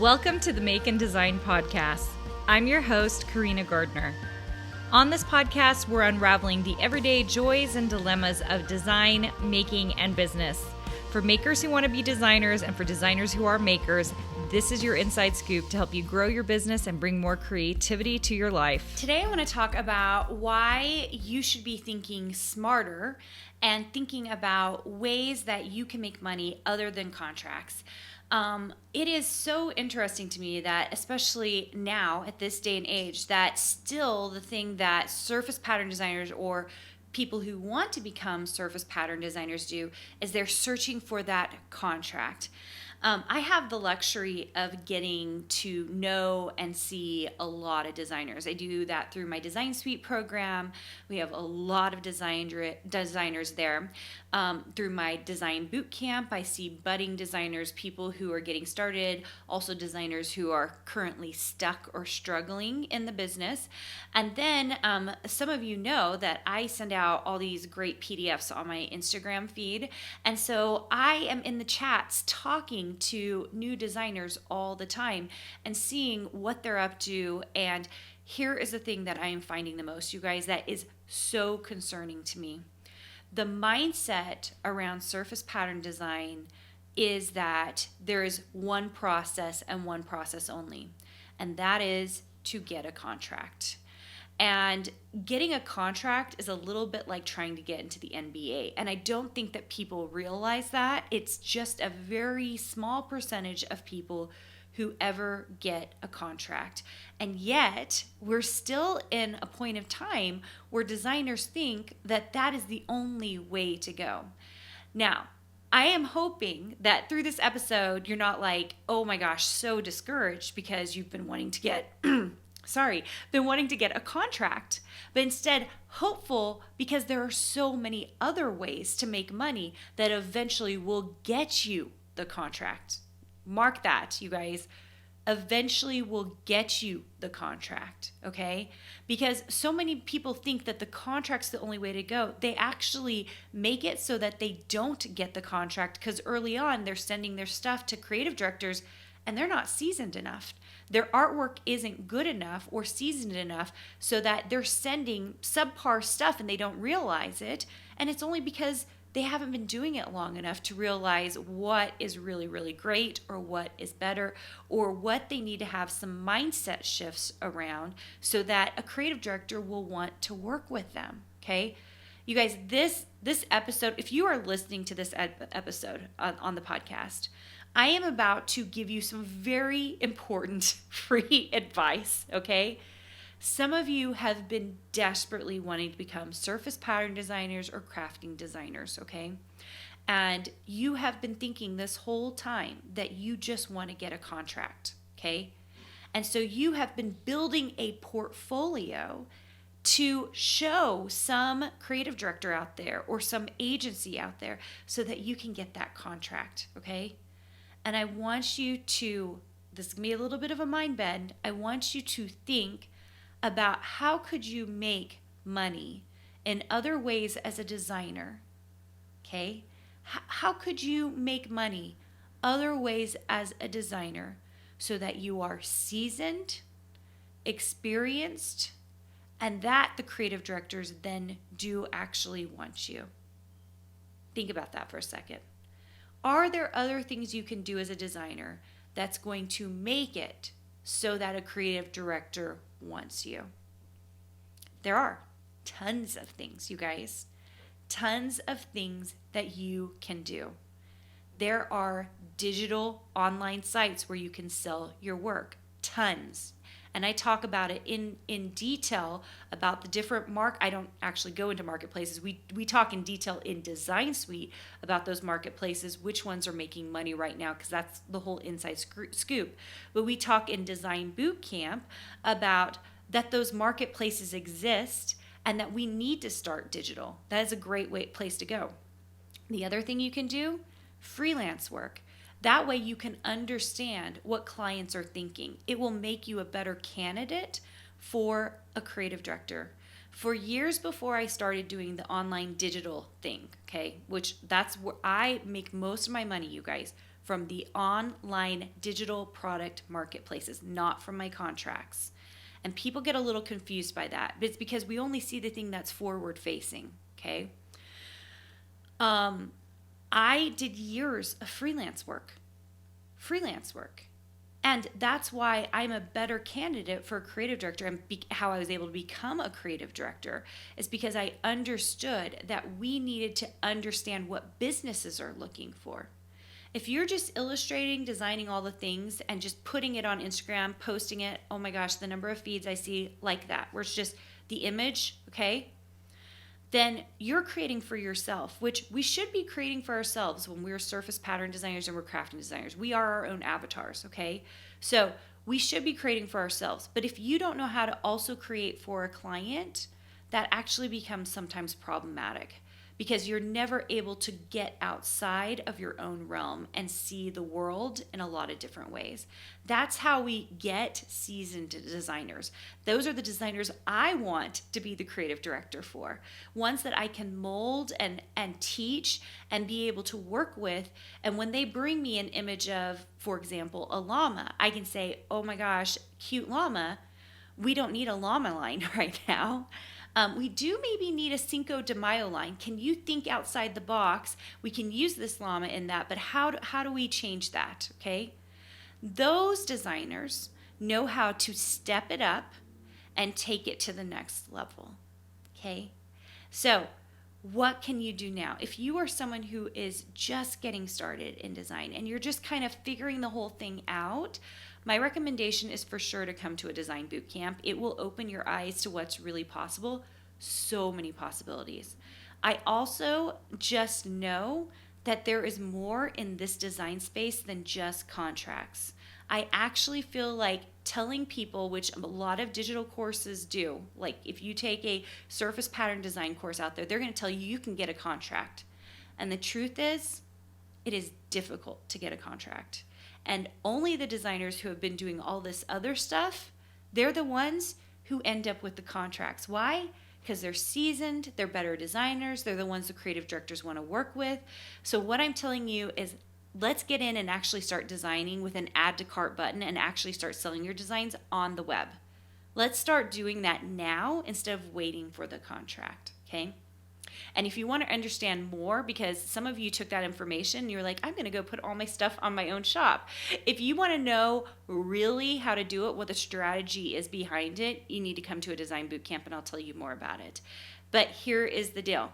Welcome to the Make and Design Podcast. I'm your host, Carina Gardner. On this podcast, we're unraveling the everyday joys and dilemmas of design, making, and business. For makers who want to be designers and for designers who are makers, this is your inside scoop to help you grow your business and bring more creativity to your life. Today I want to talk about why you should be thinking smarter and thinking about ways that you can make money other than contracts. It is so interesting to me that, especially now at this day and age, that still the thing that surface pattern designers or people who want to become surface pattern designers do is they're searching for that contract. I have the luxury of getting to know and see a lot of designers. I do that through my Design Suite program. We have a lot of designers there. Through my design boot camp, I see budding designers, people who are getting started, also designers who are currently stuck or struggling in the business. And then some of you know that I send out all these great PDFs on my Instagram feed. And so I am in the chats talking to new designers all the time and seeing what they're up to. And here is the thing that I am finding the most, you guys, that is so concerning to me. The mindset around surface pattern design is that there is one process and one process only, and that is to get a contract. And getting a contract is a little bit like trying to get into the NBA. And I don't think that people realize that. It's just a very small percentage of people who ever get a contract. And yet, we're still in a point of time where designers think that that is the only way to go. Now, I am hoping that through this episode, you're not like, oh my gosh, so discouraged because you've been wanting to get a contract, but instead hopeful because there are so many other ways to make money that eventually will get you the contract. Mark that, you guys. Eventually will get you the contract, okay? Because so many people think that the contract's the only way to go. They actually make it so that they don't get the contract because early on they're sending their stuff to creative directors and they're not seasoned enough. Their artwork isn't good enough or seasoned enough so that they're sending subpar stuff and they don't realize it. And it's only because they haven't been doing it long enough to realize what is really, really great or what is better or what they need to have some mindset shifts around so that a creative director will want to work with them, okay? You guys, this episode, if you are listening to this episode on the podcast, I am about to give you some very important free advice, okay? Some of you have been desperately wanting to become surface pattern designers or crafting designers, okay? And you have been thinking this whole time that you just want to get a contract, okay? And so you have been building a portfolio to show some creative director out there or some agency out there so that you can get that contract, okay? And I want you to, this is going to be a little bit of a mind bend, I want you to think about how could you make money in other ways as a designer, okay? How could you make money other ways as a designer so that you are seasoned, experienced, and that the creative directors then do actually want you? Think about that for a second. Are there other things you can do as a designer that's going to make it so that a creative director wants you? There are tons of things, you guys. Tons of things that you can do. There are digital online sites where you can sell your work. Tons. And I talk about it in detail about the different I don't actually go into marketplaces. We talk in detail in Design Suite about those marketplaces, which ones are making money right now, because that's the whole inside scoop. But we talk in Design Boot Camp about that those marketplaces exist and that we need to start digital. That is a great place to go. The other thing you can do, freelance work. That way you can understand what clients are thinking. It will make you a better candidate for a creative director. For years before I started doing the online digital thing, okay, which that's where I make most of my money, you guys. from the online digital product marketplaces, not from my contracts. And people get a little confused by that, but it's because we only see the thing that's forward facing, okay? I did years of freelance work. And that's why I'm a better candidate for a creative director, and how I was able to become a creative director is because I understood that we needed to understand what businesses are looking for. If you're just illustrating, designing all the things and just putting it on Instagram, posting it, oh my gosh, the number of feeds I see like that, where it's just the image, okay? Then you're creating for yourself, which we should be creating for ourselves when we're surface pattern designers and we're crafting designers. We are our own avatars, okay? So we should be creating for ourselves. But if you don't know how to also create for a client, that actually becomes sometimes problematic, because you're never able to get outside of your own realm and see the world in a lot of different ways. That's how we get seasoned designers. Those are the designers I want to be the creative director for. Ones that I can mold and teach and be able to work with. And when they bring me an image of, for example, a llama, I can say, oh my gosh, cute llama. We don't need a llama line right now. We do maybe need a Cinco de Mayo line. Can you think outside the box? We can use this llama in that, but how do we change that, okay? Those designers know how to step it up and take it to the next level, okay? So what can you do now? If you are someone who is just getting started in design and you're just kind of figuring the whole thing out, my recommendation is for sure to come to a design boot camp. It will open your eyes to what's really possible. So many possibilities. I also just know that there is more in this design space than just contracts. I actually feel like telling people, which a lot of digital courses do, like if you take a surface pattern design course out there, they're going to tell you you can get a contract. And the truth is, it is difficult to get a contract. And only the designers who have been doing all this other stuff, they're the ones who end up with the contracts. Why? Because they're seasoned, they're better designers, they're the ones the creative directors want to work with. So what I'm telling you is, let's get in and actually start designing with an add to cart button and actually start selling your designs on the web. Let's start doing that now instead of waiting for the contract, okay? And if you want to understand more, because some of you took that information and you're like, I'm going to go put all my stuff on my own shop. If you want to know really how to do it, what the strategy is behind it, you need to come to a design boot camp and I'll tell you more about it. But here is the deal.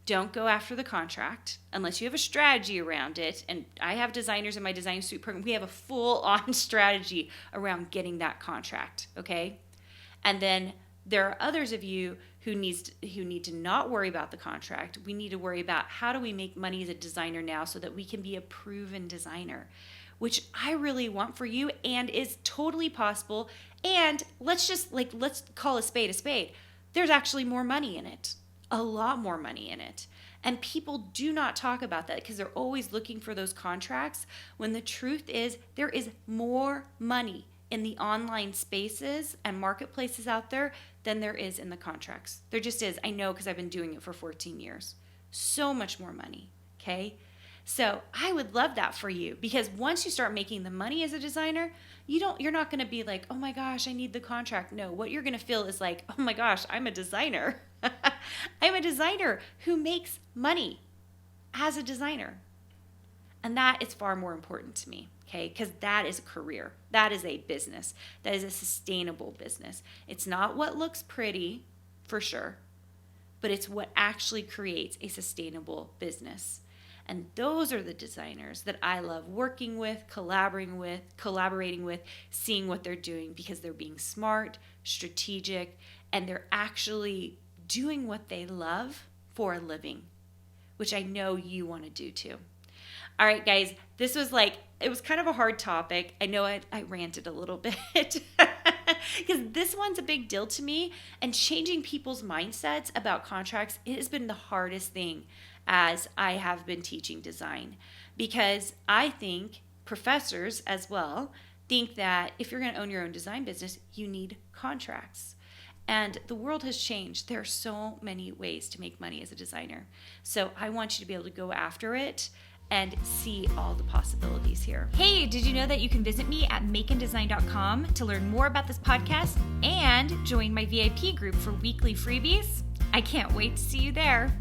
Don't go after the contract unless you have a strategy around it. And I have designers in my design suite program. We have a full-on strategy around getting that contract, okay? And then there are others of you who need to not worry about the contract. We need to worry about how do we make money as a designer now so that we can be a proven designer, which I really want for you and is totally possible. And let's call a spade a spade. There's actually more money in it, a lot more money in it. And people do not talk about that because they're always looking for those contracts, when the truth is there is more money in the online spaces and marketplaces out there than there is in the contracts. There just is. I know, because I've been doing it for 14 years. So much more money, okay? So I would love that for you, because once you start making the money as a designer, you're not going to be like, oh my gosh, I need the contract. No, what you're going to feel is like, oh my gosh, I'm a designer. I'm a designer who makes money as a designer. And that is far more important to me, okay? Because that is a career. That is a business. That is a sustainable business. It's not what looks pretty, for sure, but it's what actually creates a sustainable business. And those are the designers that I love working with, collaborating with, seeing what they're doing, because they're being smart, strategic, and they're actually doing what they love for a living, which I know you want to do too. All right, guys, this was it was kind of a hard topic. I know I ranted a little bit because this one's a big deal to me, and changing people's mindsets about contracts has been the hardest thing as I have been teaching design, because I think professors as well think that if you're going to own your own design business, you need contracts. And the world has changed. There are so many ways to make money as a designer. So I want you to be able to go after it and see all the possibilities here. Hey, did you know that you can visit me at makeanddesign.com to learn more about this podcast and join my VIP group for weekly freebies? I can't wait to see you there.